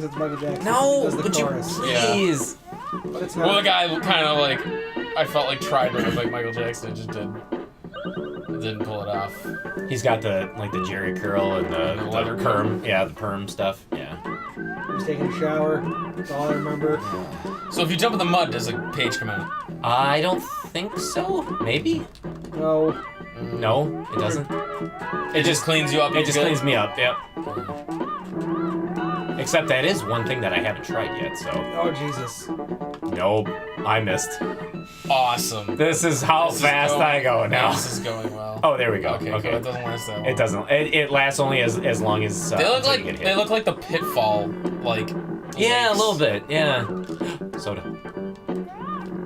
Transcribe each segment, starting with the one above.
it's Michael Jackson. No, the but chorus. please. But it's not. Well, the guy kind of like, I felt like tried to look like Michael Jackson, just didn't pull it off. He's got the Jerry curl and the leather perm. Yeah, the perm stuff. Yeah. He's taking a shower. That's all I remember. So if you jump in the mud, does a page come out? I don't think so. Maybe. No. No, it doesn't. It just cleans you up. It just cleans me up. Yep. Except that is one thing that I haven't tried yet. So. Oh Jesus. Nope, I missed. Awesome. This is how fast I go now. This is going well. Oh, there we go. Okay. It doesn't last that long. It doesn't. It lasts only as long as They look like you get hit. they look like the Pitfall, like. Yeah, lakes. a little bit. Yeah. Soda.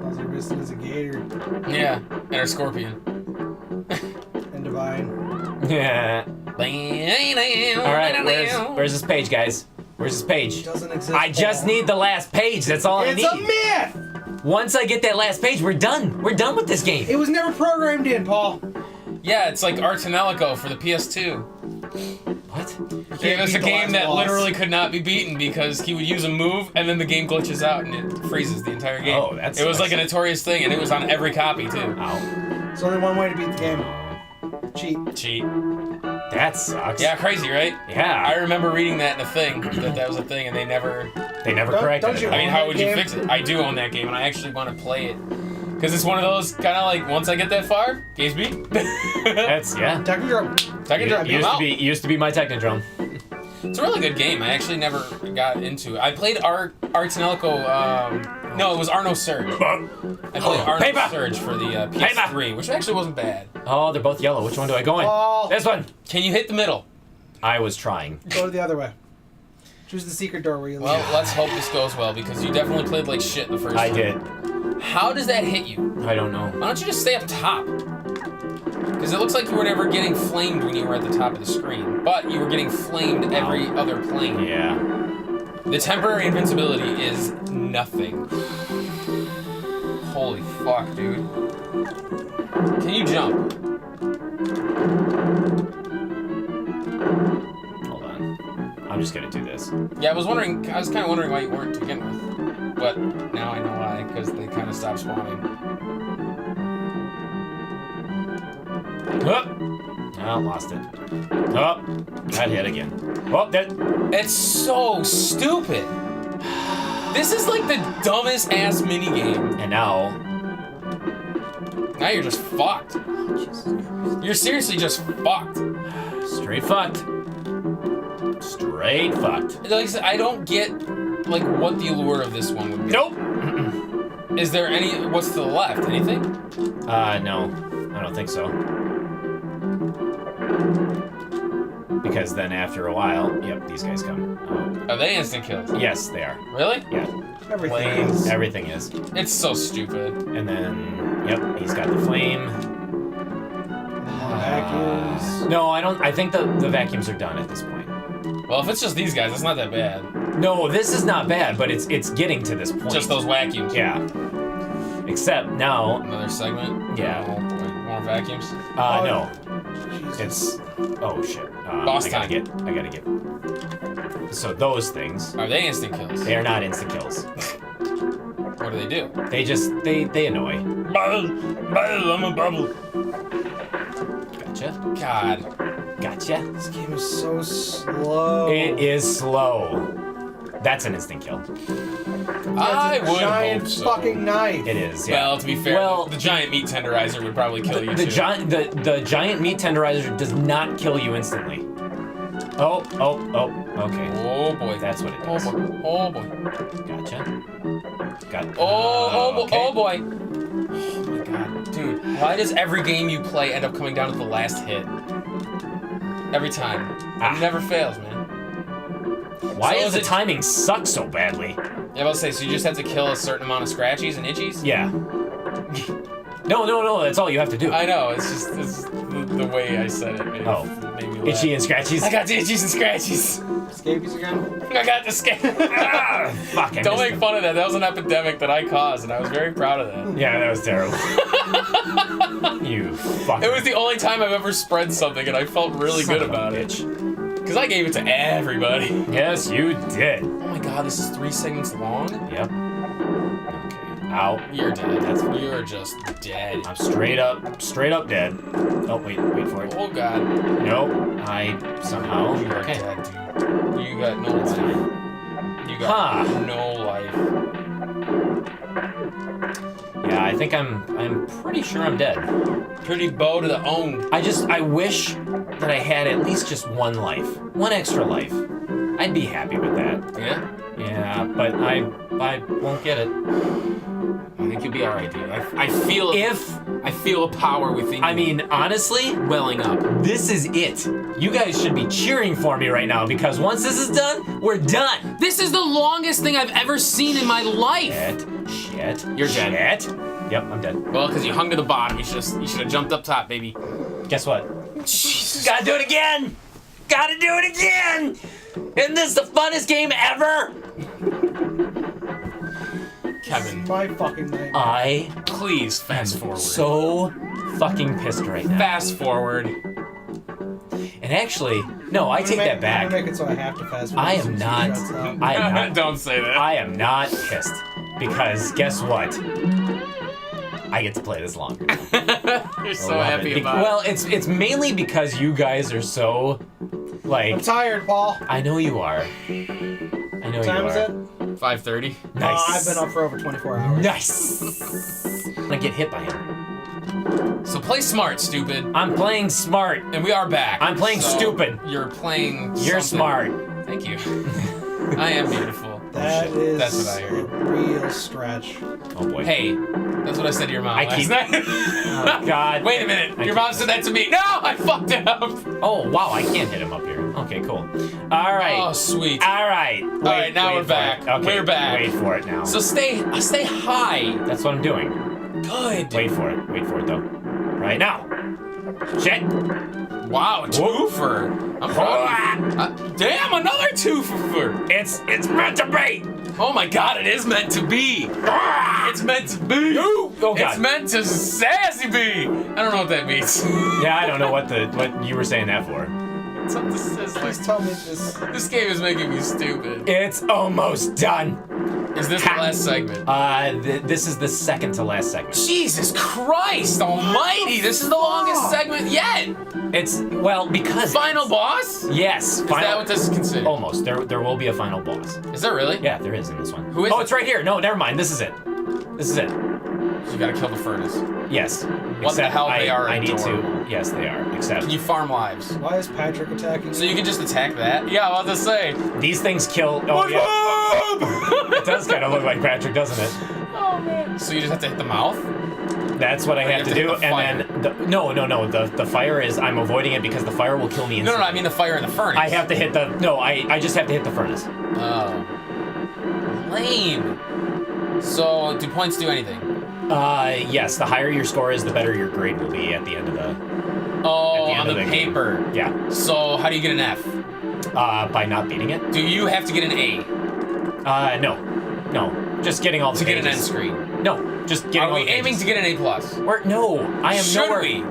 All you're missing is a gator Yeah, and a scorpion. and Divine. Yeah. All right. Where's this page, guys? Where's this page? It doesn't exist. I just need the last page. That's all I need. It's a myth. Once I get that last page, we're done. We're done with this game. It was never programmed in, Paul. Yeah, it's like Art Tanelico for the PS2. What? It was a beat the game last that boss. literally could not be beaten because he would use a move and then the game glitches out and it freezes the entire game. Oh, that's It was like a notorious thing and it was on every copy too. Ow. There's only one way to beat the game. Cheat. Cheat. That sucks. Yeah, crazy, right? Yeah. I remember reading that in a thing, that was a thing, and they never corrected don't it. you- I mean, how would you Game? fix it? I do own that game, and I actually want to play it. Because it's one of those, kind of like, once I get that far, game's beat. That's, yeah. Technodrome. It used to be my Technodrome. It's a really good game. I actually never got into it. I played Art Tanelico, no, it was Arno Surge. I played Arno Paper! Surge for the PS3, which actually wasn't bad. Oh, they're both yellow. Which one do I go in? Oh. This one. Can you hit the middle? I was trying. Go to the other way. Choose the secret door where you Well, live. let's hope this goes well, because you definitely played like shit the first I time. did. How does that hit you? I don't know. Why don't you just stay up top? Because it looks like you were never getting flamed when you were at the top of the screen, but you were getting flamed every other plane. Yeah. The temporary invincibility is nothing. Holy fuck, dude. Can you jump? Hold on. I'm just gonna do this. Yeah, I was kind of wondering why you weren't to begin with. But now I know why, because they kind of stopped spawning. Oh, lost it. Oh, got hit again. Oh, that. It's so stupid. This is like the dumbest ass minigame. And now. Now you're just fucked. You're seriously just fucked. Straight fucked. Straight fucked. Like I said, I don't get like what the allure of this one would be. Nope. Is there any? What's to the left? Anything? No. I don't think so. Because then after a while, yep, these guys come. Are they instant kills? Yes, they are. Really? Yeah. Everything Flames. is. Everything is. It's so stupid. And then, yep, he's got the flame. Vacuums. No, I don't. I think the vacuums are done at this point. Well, if it's just these guys, it's not that bad. No, this is not bad, but it's getting to this point. Just those vacuums. Yeah. Except now. Another segment. Yeah. More vacuums. No. Jesus. It's. Oh shit. Boss I gotta get. So those things. Are they instant kills? They are not instant kills. What do they do? They just they annoy. Bubble, I'm a bubble. Gotcha. God. Gotcha. This game is so slow. It is slow. That's an instant kill. I would giant hope so. fucking knife. It is. Yeah. Well, to be fair, the giant meat tenderizer would probably kill you the too. the giant meat tenderizer does not kill you instantly. Oh, okay. Oh boy. That's what it does. Oh boy. Oh boy. Gotcha. Got. Oh okay. boy. Oh my god. Dude, why does every game you play end up coming down to the last hit? Every time. It never fails, man. Why So does the timing suck so badly? Yeah, I was say, so you just have to kill a certain amount of scratchies and itchies? Yeah. No, that's all you have to do. I know, it's the way I said it made me laugh. Itchy and scratchies. I got the itchies and scratchies. Scabies again? I got the scab. Fuck, I Don't missed make them. fun of that. That was an epidemic that I caused, and I was very proud of that. Yeah, that was terrible. You fucker. It was the only time I've ever spread something, and I felt really Son good of a about it. bitch. Because I gave it to everybody. Yes, you did. Oh my god, this is 3 segments long? Yep. Okay. Ow. You're dead. You're just dead. I'm straight up dead. Oh, wait for it. Oh god. Nope. I somehow. You are Okay. dead, dude. You got no life. You got no life. Yeah, I think I'm pretty sure I'm dead. Pretty bow to the own. I wish that I had at least just one life. One extra life. I'd be happy with that. Yeah? Yeah, but I won't get it. I think you'll be alright, dude. I feel a power within you. I mean, honestly, welling up. this is it. You guys should be cheering for me right now because once this is done, we're done. This is the longest thing I've ever seen in my life. Shit. You're dead. Shit. Yep, I'm dead. Well, because you hung to the bottom. You should have jumped up top, baby. Guess what? Jesus. Gotta do it again! Gotta do it again! Isn't this the funnest game ever? Kevin, My fucking nightmare. please fast forward. So fucking pissed right now. Fast forward. And actually, no, I take that back. I'm gonna make it so I have to fast forward. I am not. I am not. Don't say that. I am not pissed because guess what? I get to play this longer. You're so happy about it. Well, it's mainly because you guys are so I'm like. tired, Paul. I know you are. I know What time you is are. it? 5:30. Nice. Oh, I've been up for over 24 hours. Nice. I'm gonna get hit by him. So play smart, stupid. I'm playing smart. And we are back. I'm playing So stupid. You're playing. You're something. smart. Thank you. I am beautiful. That's what I heard. a real stretch. Oh boy. Hey, that's what I said to your mom I last keep- night. Oh, God. Wait a minute. I Your keep- mom said that to me. No, I fucked it up. Oh wow, I can't hit him up here. Okay, cool. All right. Oh, sweet. All right. All right, now we're for back. it. Okay, We're back. Wait for it now. So stay high. That's what I'm doing. Good. Wait for it. Wait for it though. Right now. Shit. Wow, twofer. I'm proud of you. Damn, another twofer. It's meant to be. Oh my god, it is meant to be. It's meant to be. Oh God. It's meant to sassy be. I don't know what that means. Yeah, I don't know what you were saying that for. Something says like, Please tell me this. this game is making me stupid. It's almost done. Is this the last segment? This is the second to last segment. Jesus Christ almighty, this is the longest segment yet. It's because Final boss? Yes. Is that what this is considered? Almost. There will be a final boss. Is there really? Yeah, there is in this one. Who is Oh, it? it's right here. No, never mind. This is it. This is it. You gotta kill the furnace. Yes. What the hell, they are I need adorable. to. Yes, they are. Except Can you farm lives? Why is Patrick attacking So me? you can just attack that? Yeah, I was about to say. these things kill. Oh yeah. It does kind of look like Patrick, doesn't it? Oh man. So you just have to hit the mouth? That's what I you have to do. hit the And then no. The fire is I'm avoiding it because the fire will kill me No, instantly. I mean the fire in the furnace. I have to hit the. No, I just have to hit the furnace. Oh. Lame. So, do points do anything? Yes. The higher your score is, the better your grade will be at the end of the. Oh, At the on end the of the game. paper. Yeah. So, how do you get an F? By not beating it. Do you have to get an A No. Just getting all the to get an end pages. screen? No, just getting Are all we the aiming pages. to get an A+? plus? No, I am Should nowhere. we?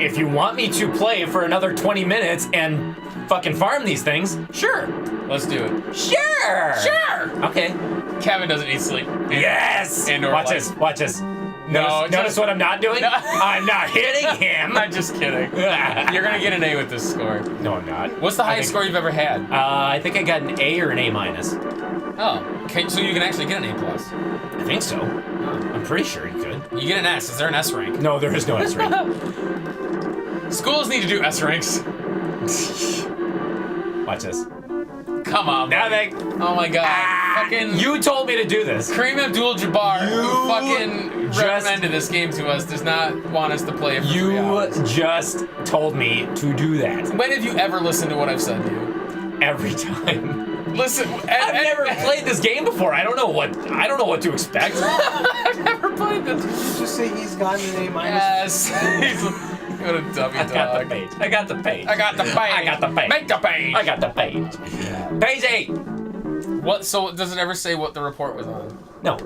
If you want me to play for another 20 minutes and fucking farm these things, sure. Let's do it. Sure. Sure! Okay. Kevin doesn't need sleep. Yes. And or watch light. this. Watch this. No, Notice just- what I'm not doing? No. I'm not hitting him. I'm just kidding. You're gonna get an A with this score. No, I'm not. What's the I highest think- score you've ever had? I think I got an A or an A minus. Oh, okay, so you can actually get an A+. plus. I think so. I'm pretty sure you could. You get an S. Is there an S rank? No, there is no S rank. Schools need to do S ranks. Watch this. Come on, buddy. Nothing. Oh my god. Fucking You told me to do this. Kareem Abdul-Jabbar, who You fucking just- recommended this game to us, does not want us to play it for 3 You hours. just told me to do that When have you ever listened to what I've said to you? every time. Listen, I've never played this game before. I don't know what to expect. I've never played this. Did you just say he's gotten an A minus? Yes. What a dummy I got the dog. page. I got the page. I got the page. I got the page. Make the page. I got the page. Page 8. What? So does it ever say what the report was on? No,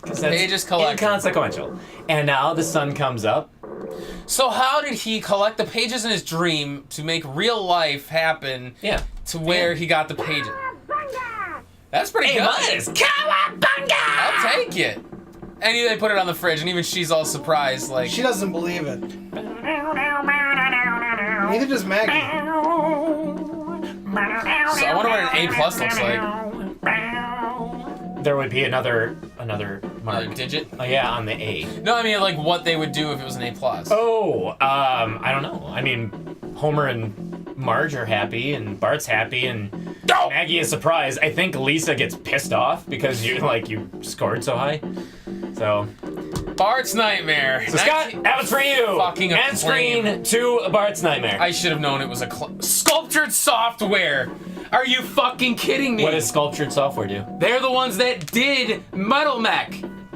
because that's Pages collected. inconsequential. And now the sun comes up, So how did he collect the pages in his dream to make real life happen? Yeah. To where he got the pages. That's pretty Hey, good. mine is Cowabunga! I'll take it. And they put it on the fridge, and even she's all surprised, like. She doesn't believe it. Neither does Maggie. So I wonder what an A+ looks like. There would be another mark. Digit? Oh, yeah, on the A. No, I mean like what they would do if it was an A+. Oh, I don't know. I mean, Homer and Marge are happy, and Bart's happy, and Maggie is surprised. I think Lisa gets pissed off because you scored so high. So, Bart's Nightmare. so Scott, that was for you. Fucking End screen to Bart's Nightmare. I should have known it was a sculptured software. Are you fucking kidding me? What does sculptured software do? They're the ones that did Metal Mech,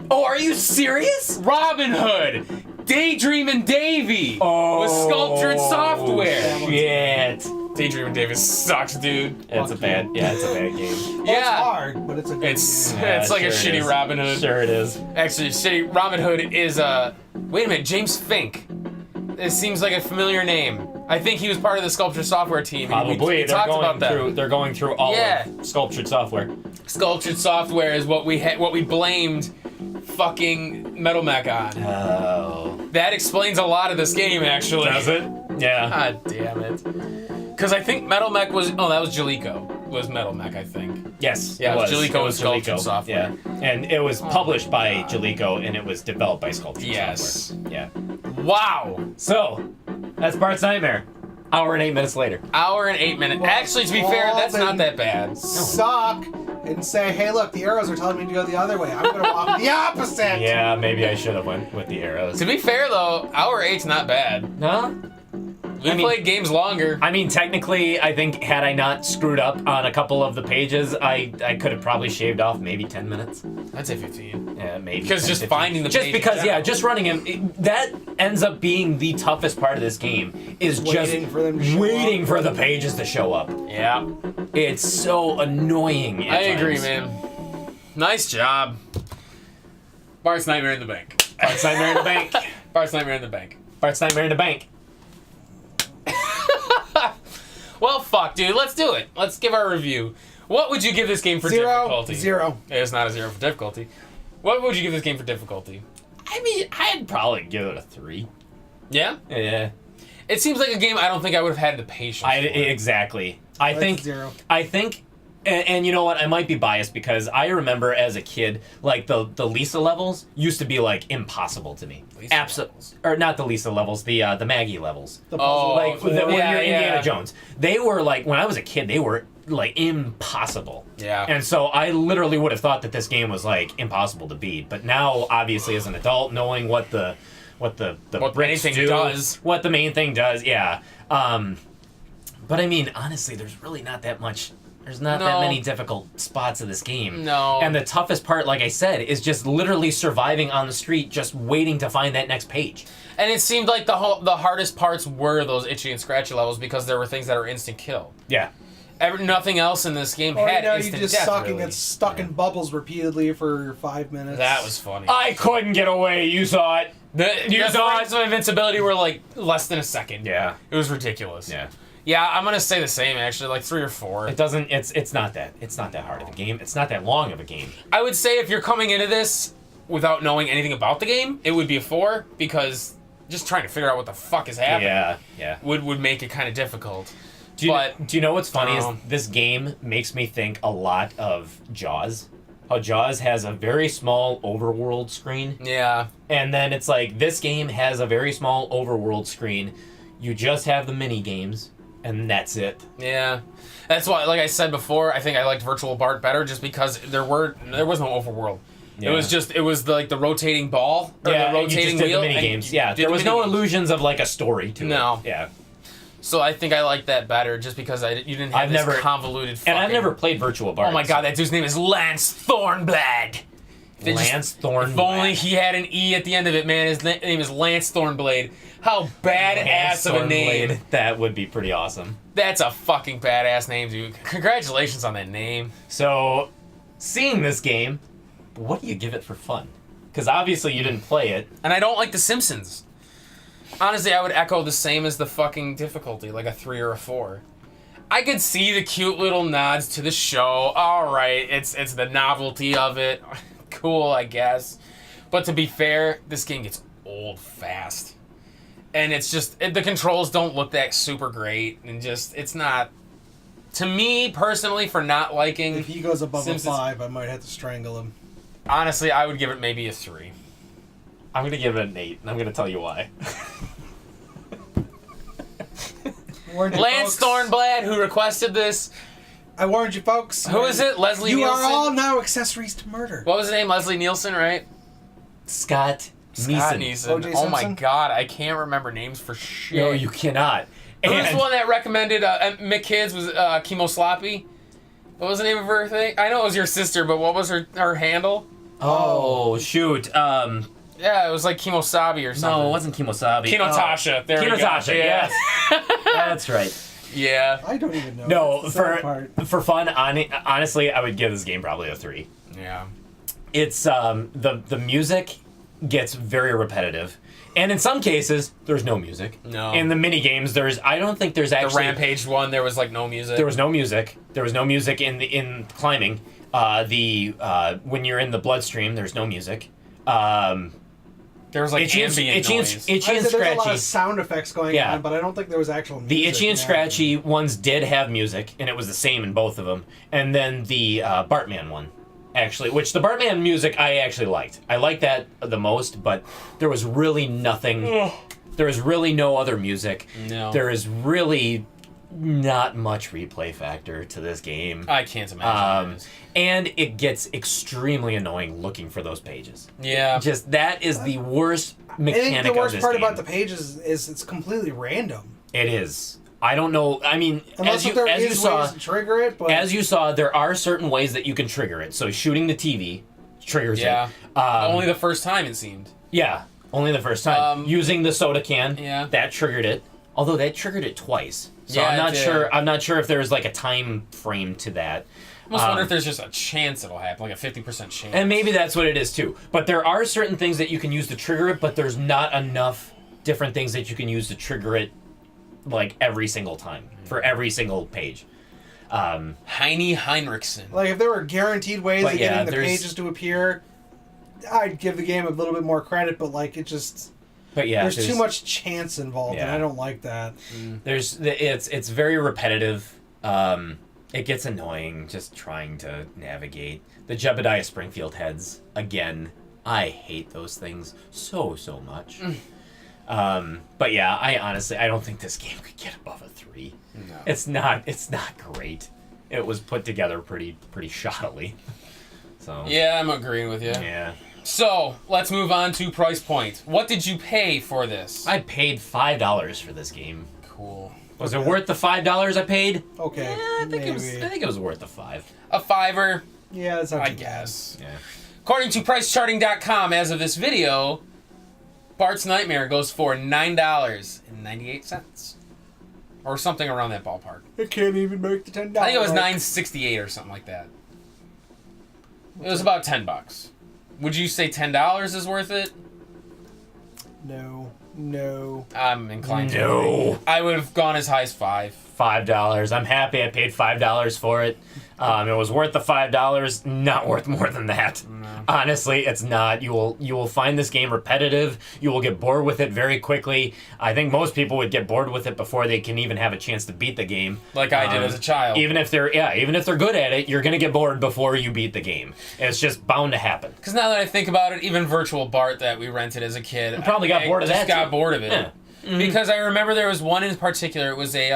Oh, are you serious? Robin Hood, Daydreamin' Davy. Was sculptured software. Shit. Daydreamin' Davy sucks, dude. It's a bad game. Well, it's Yeah. hard, but it's a good It's game. it's like a sure it shitty is. Robin Hood. Sure it is. Actually, shitty Robin Hood is wait a minute, James Fink. It seems like a familiar name. I think he was part of the sculpture software team. Probably. We talked about that. They're going through all Yeah. of sculptured software. Sculptured software is what we blamed fucking Metal Mech on. Oh. That explains a lot of this game, actually. Does it? Yeah. God damn it. Because I think Metal Mech was... Oh, that was Jaleco. Was Metal Mech, I think. Yes. Yeah, it was. Jaleco It was sculptured software. Yeah. And it was published by Jaleco, and it was developed by sculptured Yes. software. Yeah. Wow. So, that's Bart's Nightmare. Hour and 8 minutes later. Hour and 8 minutes. Actually, to be fair, that's not that bad. Suck and say, hey, look, the arrows are telling me to go the other way. I'm going to walk the opposite. Yeah, maybe I should have went with the arrows. To be fair, though, hour 8's not bad. No? We played games longer. I mean, technically, I think had I not screwed up on a couple of the pages, I could have probably shaved off maybe 10 minutes. I'd say 15. Yeah, maybe. Because 10, just 15. finding the just page because, in yeah, general. just running him. That ends up being the toughest part of this game. Is Waiting just for them to show waiting up. for the pages to show up. Yeah. It's so annoying. I at agree, times. man. Nice job. Bart's Nightmare in the Bank. Bart's Nightmare in the Bank. Bart's Nightmare in the Bank. Bart's Nightmare in the Bank. Well, fuck, dude. Let's do it. Let's give our review. What would you give this game for 0, difficulty? 0. It's not a 0 for difficulty. What would you give this game for difficulty? I mean, I'd probably give it a 3. Yeah? Yeah. It seems like a game I don't think I would have had the patience for. Exactly. I That's think 0. I think, and you know what? I might be biased because I remember as a kid, like the Lisa levels used to be like impossible to me. Lisa Absolutely, or not the Lisa levels, the Maggie levels. The Oh, puzzle. Like when yeah, you're Indiana yeah. Jones, they were like when I was a kid, they were like impossible. Yeah. And so I literally would have thought that this game was like impossible to beat. But now, obviously, as an adult, knowing what the What bricks anything do, does. what the main thing does, yeah. But I mean, honestly, there's really not that much. There's not that No. many difficult spots of this game. No. And the toughest part, like I said, is just literally surviving on the street, just waiting to find that next page. And it seemed like the hardest parts were those itchy and scratchy levels because there were things that are instant kill. Yeah. Nothing else in this game Or had you instant just death, suck and really. get stuck in bubbles repeatedly for 5 minutes. That was funny. I couldn't get away. You saw it. You saw frames of invincibility were like less than a second. Yeah. It was ridiculous. Yeah. Yeah, I'm gonna say the same actually, like 3 or 4. It doesn't. It's not that. It's not that hard of a game. It's not that long of a game. I would say if you're coming into this without knowing anything about the game, it would be a 4 because just trying to figure out what the fuck is happening Yeah. would make it kind of difficult. Do you, But- do you know what's funny is Um, this game makes me think a lot of Jaws. How Jaws has a very small overworld screen, Yeah. and then it's like this game has a very small overworld screen. You just have the mini games, and that's it. Yeah. That's why, like I said before, I think I liked Virtual Bart better just because there was no overworld. Yeah. It was the rotating ball or Yeah, the and you rotating just did wheel. the mini and games. you Yeah, did there the was no mini games. illusions of like a story to No. it. Yeah, So I think I like that better just because you didn't have I've this never- convoluted fucking... and I've never played Virtual Bart. Oh my god, that dude's name is Lance Thornblad. They just- Lance Thornblad. If only he had an E at the end of it, man. His name is Lance Thornblade. How badass of a name. Thornblade. That would be pretty awesome. That's a fucking badass name, dude. Congratulations on that name. So, seeing this game, what do you give it for fun? Because obviously you didn't play it. And I don't like The Simpsons. Honestly, I would echo the same as the fucking difficulty, like a 3 or a 4. I could see the cute little nods to the show. All right, it's the novelty of it. Cool, I guess. But to be fair, this game gets old fast. And it's just, the controls don't look that super great. And just, it's not, to me, personally, for not liking If he goes above Simpsons, a 5, I might have to strangle him. honestly, I would give it maybe a 3. I'm going to give it an 8, and I'm going to tell you why. Lance Thornblad, who requested this. I warned you, folks. Who is it? Leslie You Nielsen? are all now accessories to murder. What was his name? Leslie Nielsen, right? Scott Scott Neeson. Neeson. O.J. Oh my Simpson? god, I can't remember names for shit. No, you cannot. Who was And the one that recommended Mick Kids was Chemo Sloppy? What was the name of her thing? I know it was your sister, but what was her handle? oh, shoot. Yeah, it was like Kemosabi or something. No, it wasn't Kimosabi. Kinotasha. There we go. Kinotasha, yes. That's right. Yeah. I don't even know. No, That's the sad part. for fun, honestly, I would give this game probably a 3. Yeah. It's the music gets very repetitive, and in some cases there's no music. No. In the mini games, I don't think there's The actually Rampage one, there was like no music. There was no music. There was no music in climbing. When you're in the bloodstream, there's no music. There was like Itchy and, ambient itchy noise. and, itchy I and said there's a lot scratchy. of sound effects going Yeah. on, but I don't think there was actual music. The itchy and yeah. scratchy ones did have music, and it was the same in both of them. And then the Bartman one, actually, which the Bartman music I actually liked. I liked that the most, but there was really nothing. There was really no other music. No. There is really not much replay factor to this game. I can't imagine. And it gets extremely annoying looking for those pages. Yeah. Just that is the worst I mechanic think the of worst this part game. about the pages is it's completely random. It is. I don't know. I mean, Unless as there you is saw, ways to trigger it, but as you saw, there are certain ways that you can trigger it. So shooting the TV triggers Yeah. it. Only the first time, it seemed. Yeah, only the first time. Using the soda can, Yeah. that triggered it. Although that triggered it twice. So Yeah, I'm it not did. sure. I'm not sure if there's like a time frame to that. I almost wonder if there's just a chance it'll happen, like a 50% chance. And maybe that's what it is too. But there are certain things that you can use to trigger it, but there's not enough different things that you can use to trigger it like every single time for every single page. Heine Heinrichsen. like if there were guaranteed ways But of yeah, getting the there's- pages to appear, I'd give the game a little bit more credit. But like it just, But yeah, there's too much chance involved, and Yeah. I don't like that. It's very repetitive. It gets annoying just trying to navigate the Jebediah Springfield heads again. I hate those things so much. But yeah, I don't think this game could get above a 3. No. It's not great. It was put together pretty shoddily. So Yeah, I'm agreeing with you. yeah. So, let's move on to price point. What did you pay for this? I paid $5 for this game. Cool. Was it worth the $5 I paid? Okay, Yeah, I think maybe. it was worth the $5. A $5, Yeah, that's not I too bad. guess. Yeah. According to PriceCharting.com, as of this video, Bart's Nightmare goes for $9.98. Or something around that ballpark. It can't even make the $10. I think it was $9.68 or something like that. It was about $10. Would you say $10 is worth it? No. I'm inclined to No. agree. I would have gone as high as $5. $5. I'm happy I paid $5 for it. It was worth the $5. Not worth more than that. No. Honestly, it's not. You will find this game repetitive. You will get bored with it very quickly. I think most people would get bored with it before they can even have a chance to beat the game. Like I did as a child. Even if they're good at it, you're gonna get bored before you beat the game. It's just bound to happen. Because now that I think about it, even Virtual Bart that we rented as a kid, You probably got bored of just that, got too. bored of it. Yeah. Because I remember there was one in particular. It was a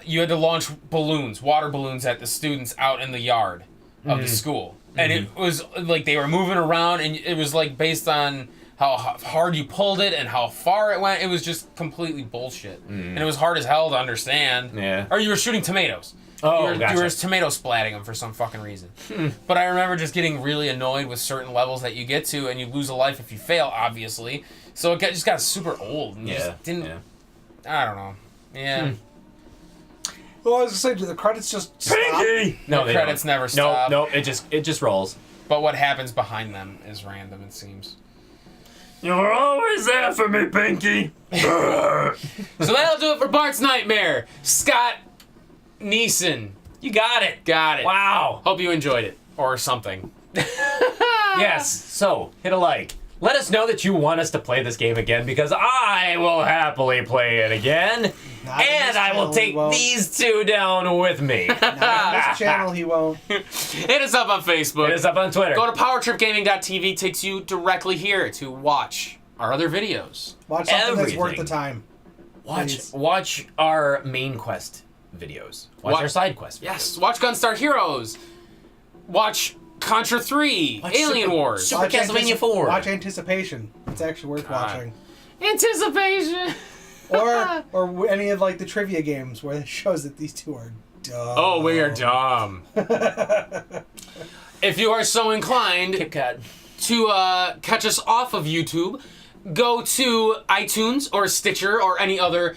you had to launch balloons, water balloons, at the students out in the yard of the school, and it was like they were moving around, and it was like based on how hard you pulled it and how far it went. It was just completely bullshit, and it was hard as hell to understand. Yeah. Or you were shooting tomatoes. Oh, you were gotcha. tomato splatting them for some fucking reason. But I remember just getting really annoyed with certain levels that you get to, and you lose a life if you fail, obviously. So it just got super old, and you just didn't. Yeah. I don't know. Yeah. Well, I was gonna say, do the credits just stop? No, The they credits don't. never stop. No, it just rolls. But what happens behind them is random, it seems. You were always there for me, Pinky. So that'll do it for Bart's Nightmare. Scott Neeson. You got it. Got it. Wow. Hope you enjoyed it. Or something. Yes, so hit a like. Let us know that you want us to play this game again because I will happily play it again. Not in And this I will channel, take he won't. these two down with me. Not on this channel, he won't. Hit us up on Facebook. Hit us up on Twitter. Go to powertripgaming.tv. Takes you directly here to watch our other videos. Watch something that's worth Everything. the time. Please. Watch our main quest videos. Watch our side quest videos. Yes. Watch Gunstar Heroes. Watch Contra 3. Watch Alien Super- Wars. Super Castlevania 4. Watch Anticipation. It's actually worth watching. Anticipation. Or any of like the trivia games where it shows that these two are dumb. Oh, we are dumb. If you are so inclined Kit Kat. to catch us off of YouTube, go to iTunes or Stitcher or any other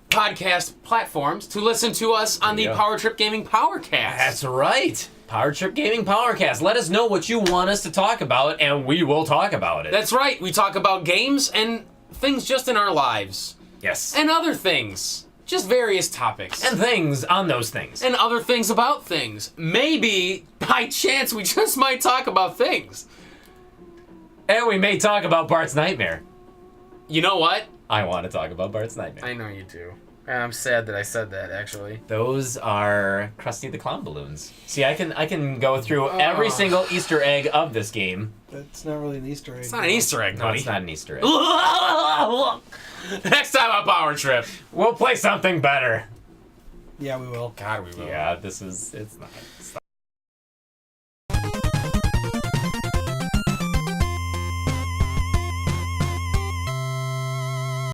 podcast platforms to listen to us on the There you go. Power Trip Gaming Powercast. That's right. Power Trip Gaming Powercast. Let us know what you want us to talk about, and we will talk about it. That's right. We talk about games and things just in our lives. yes. And other things. Just various topics. And things on those things. And other things about things. Maybe, by chance, we just might talk about things. And we may talk about Bart's Nightmare. You know what? I want to talk about Bart's Nightmare. I know you do. And I'm sad that I said that, actually. Those are Krusty the Clown balloons. See, I can go through every single Easter egg of this game. That's not really an Easter egg. It's not an Easter egg, No, buddy. it's not an Easter egg. Next time on Power Trip. We'll play something better. Yeah, we will. God, we will. Yeah, it's not.